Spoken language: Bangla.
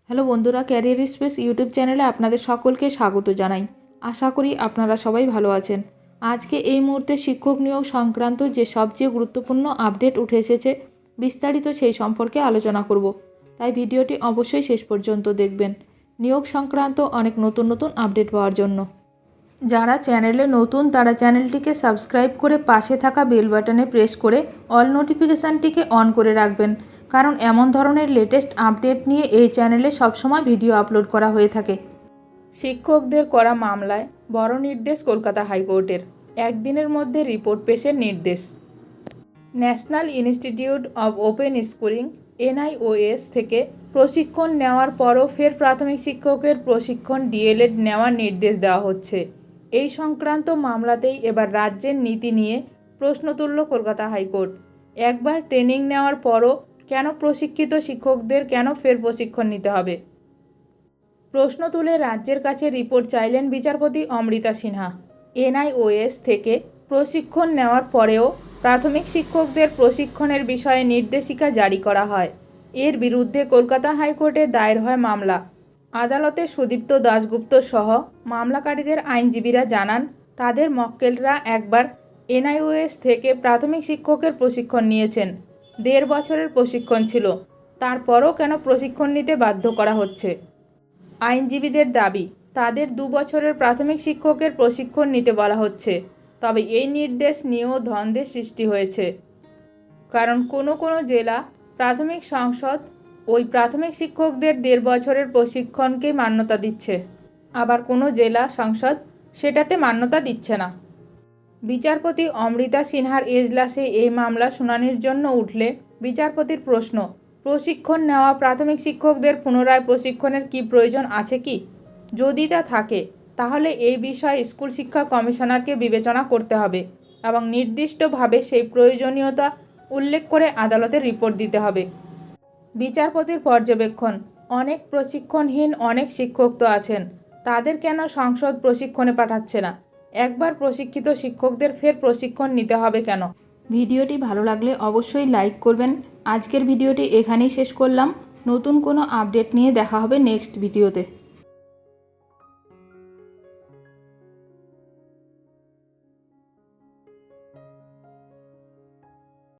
হ্যালো বন্ধুরা, ক্যারিয়ার স্পেস ইউটিউব চ্যানেলে আপনাদের সকলকে স্বাগত জানাই। আশা করি আপনারা সবাই ভালো আছেন। আজকে এই মুহূর্তে শিক্ষক নিয়োগ সংক্রান্ত যে সবচেয়ে গুরুত্বপূর্ণ আপডেট উঠে এসেছে, বিস্তারিত সেই সম্পর্কে আলোচনা করব। তাই ভিডিওটি অবশ্যই শেষ পর্যন্ত দেখবেন নিয়োগ সংক্রান্ত অনেক নতুন নতুন আপডেট পাওয়ার জন্য। যারা চ্যানেলে নতুন তারা চ্যানেলটিকে সাবস্ক্রাইব করে পাশে থাকা বেল বাটনে প্রেস করে অল নোটিফিকেশানটিকে অন করে রাখবেন, কারণ এমন ধরনের লেটেস্ট আপডেট নিয়ে এই চ্যানেলে সবসময় ভিডিও আপলোড করা হয়ে থাকে। শিক্ষকদের করা মামলায় বড় নির্দেশ কলকাতা হাইকোর্টের, একদিনের মধ্যে রিপোর্ট পেশের নির্দেশ। National institute of open schooling NIOS থেকে প্রশিক্ষণ নেওয়ার পরও ফের প্রাথমিক শিক্ষকের প্রশিক্ষণ DLED নেওয়ার নির্দেশ দেওয়া হচ্ছে। এই সংক্রান্ত মামলাতেই এবার রাজ্যের নীতি নিয়ে প্রশ্ন তুলল কলকাতা হাইকোর্ট। একবার ট্রেনিং নেওয়ার পরও কেন প্রশিক্ষিত শিক্ষকদের কেন ফের প্রশিক্ষণ নিতে হবে? প্রশ্ন তুলে রাজ্যের কাছে রিপোর্ট চাইলেন বিচারপতি অমৃতা সিনহা। NIOS থেকে প্রশিক্ষণ নেওয়ার পরেও প্রাথমিক শিক্ষকদের প্রশিক্ষণের বিষয়ে নির্দেশিকা জারি করা হয়। এর বিরুদ্ধে কলকাতা হাইকোর্টে দায়ের হয় মামলা। আদালতে সুদীপ্ত দাশগুপ্ত সহ মামলাকারীদের আইনজীবীরা জানান, তাদের মক্কেলরা একবার NIOS থেকে প্রাথমিক শিক্ষকের প্রশিক্ষণ নিয়েছেন। 1.5 বছরের প্রশিক্ষণ ছিল, তারপরও কেন প্রশিক্ষণ নিতে বাধ্য করা হচ্ছে? আইনজীবীদের দাবি, তাদের 2 বছরের প্রাথমিক শিক্ষকের প্রশিক্ষণ নিতে বলা হচ্ছে। তবে এই নির্দেশ নিয়েও দ্বন্দ্বের সৃষ্টি হয়েছে, কারণ কোনো জেলা প্রাথমিক সংসদ ওই প্রাথমিক শিক্ষকদের 1.5 বছরের প্রশিক্ষণকে মান্যতা দিচ্ছে, আবার কোনো জেলা সংসদ সেটাতে মান্যতা দিচ্ছে না। বিচারপতি অমৃতা সিনহার এজলাসে এই মামলা শুনানির জন্য উঠলে বিচারপতির প্রশ্ন, প্রশিক্ষণ নেওয়া প্রাথমিক শিক্ষকদের পুনরায় প্রশিক্ষণের কি প্রয়োজন আছে কি? যদি তা থাকে তাহলে এই বিষয়ে স্কুল শিক্ষা কমিশনারকে বিবেচনা করতে হবে এবং নির্দিষ্টভাবে সেই প্রয়োজনীয়তা উল্লেখ করে আদালতে রিপোর্ট দিতে হবে। বিচারপতির পর্যবেক্ষণ, অনেক প্রশিক্ষণহীন অনেক শিক্ষক তো আছেন, তাদের কেন সংসদ প্রশিক্ষণে পাঠাচ্ছে না? একবার প্রশিক্ষিত শিক্ষকদের ফের প্রশিক্ষণ নিতে হবে কেন? ভিডিওটি ভালো লাগলে অবশ্যই লাইক করবেন। আজকের ভিডিওটি এখানেই শেষ করলাম। নতুন কোনো আপডেট নিয়ে দেখা হবে নেক্সট ভিডিওতে।